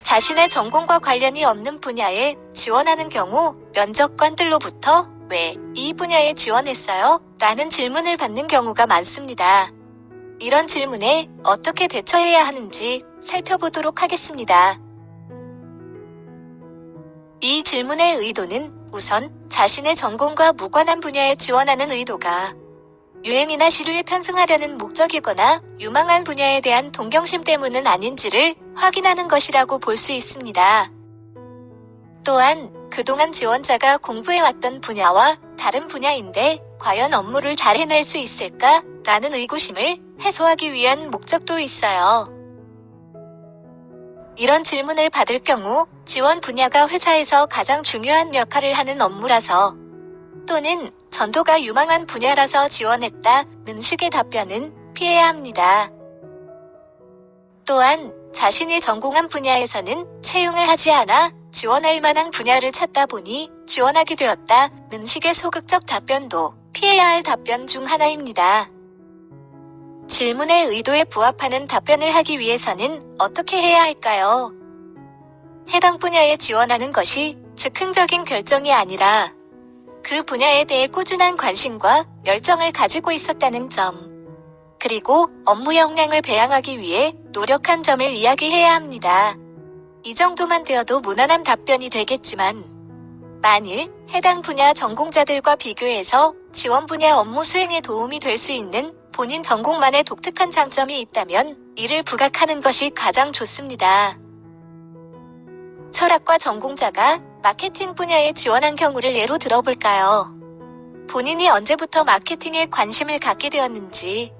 자신의 전공과 관련이 없는 분야에 지원하는 경우 면접관들로부터 왜 이 분야에 지원했어요? 라는 질문을 받는 경우가 많습니다. 이런 질문에 어떻게 대처해야 하는지 살펴보도록 하겠습니다. 이 질문의 의도는 우선 자신의 전공과 무관한 분야에 지원하는 의도가 유행이나 시류에 편승하려는 목적이거나 유망한 분야에 대한 동경심 때문은 아닌지를 확인하는 것이라고 볼 수 있습니다. 또한 그동안 지원자가 공부해왔던 분야와 다른 분야인데 과연 업무를 잘 해낼 수 있을까? 라는 의구심을 해소하기 위한 목적도 있어요. 이런 질문을 받을 경우 지원 분야가 회사에서 가장 중요한 역할을 하는 업무라서 또는 전도가 유망한 분야라서 지원했다는 식의 답변은 피해야 합니다. 또한 자신이 전공한 분야에서는 채용을 하지 않아 지원할 만한 분야를 찾다 보니 지원하게 되었다는 식의 소극적 답변도 피해야 할 답변 중 하나입니다. 질문의 의도에 부합하는 답변을 하기 위해서는 어떻게 해야 할까요? 해당 분야에 지원하는 것이 즉흥적인 결정이 아니라 그 분야에 대해 꾸준한 관심과 열정을 가지고 있었다는 점, 그리고 업무 역량을 배양하기 위해 노력한 점을 이야기해야 합니다. 이 정도만 되어도 무난한 답변이 되겠지만 만일 해당 분야 전공자들과 비교해서 지원 분야 업무 수행에 도움이 될 수 있는 본인 전공만의 독특한 장점이 있다면 이를 부각하는 것이 가장 좋습니다. 철학과 전공자가 마케팅 분야에 지원한 경우를 예로 들어볼까요? 본인이 언제부터 마케팅에 관심을 갖게 되었는지,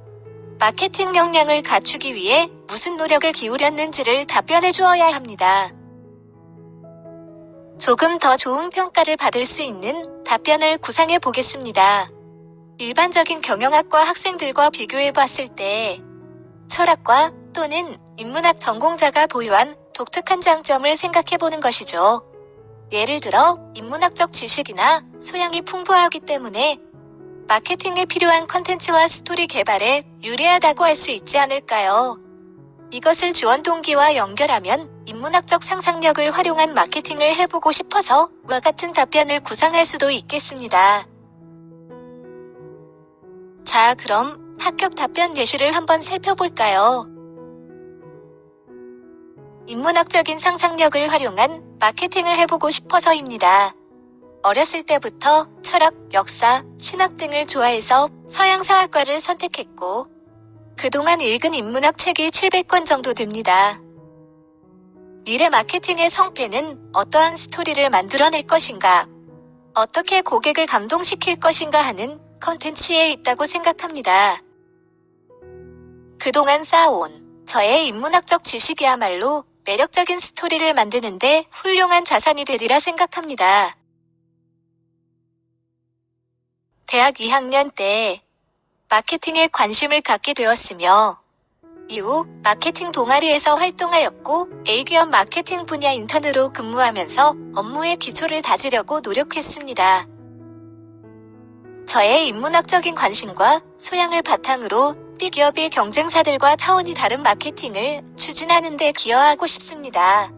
마케팅 역량을 갖추기 위해 무슨 노력을 기울였는지를 답변해 주어야 합니다. 조금 더 좋은 평가를 받을 수 있는 답변을 구상해 보겠습니다. 일반적인 경영학과 학생들과 비교해 봤을 때 철학과 또는 인문학 전공자가 보유한 독특한 장점을 생각해 보는 것이죠. 예를 들어 인문학적 지식이나 소양이 풍부하기 때문에 마케팅에 필요한 컨텐츠와 스토리 개발에 유리하다고 할 수 있지 않을까요? 이것을 지원 동기와 연결하면 인문학적 상상력을 활용한 마케팅을 해보고 싶어서와 같은 답변을 구상할 수도 있겠습니다. 자, 그럼 합격 답변 예시를 한번 살펴볼까요? 인문학적인 상상력을 활용한 마케팅을 해보고 싶어서입니다. 어렸을 때부터 철학, 역사, 신학 등을 좋아해서 서양사학과를 선택했고 그동안 읽은 인문학 책이 700권 정도 됩니다. 미래 마케팅의 성패는 어떠한 스토리를 만들어낼 것인가, 어떻게 고객을 감동시킬 것인가 하는 컨텐츠에 있다고 생각합니다. 그동안 쌓아온 저의 인문학적 지식이야말로 매력적인 스토리를 만드는데 훌륭한 자산이 되리라 생각합니다. 대학 2학년 때 마케팅에 관심을 갖게 되었으며 이후 마케팅 동아리에서 활동하였고 A기업 마케팅 분야 인턴으로 근무하면서 업무의 기초를 다지려고 노력했습니다. 저의 인문학적인 관심과 소양을 바탕으로 B기업의 경쟁사들과 차원이 다른 마케팅을 추진하는 데 기여하고 싶습니다.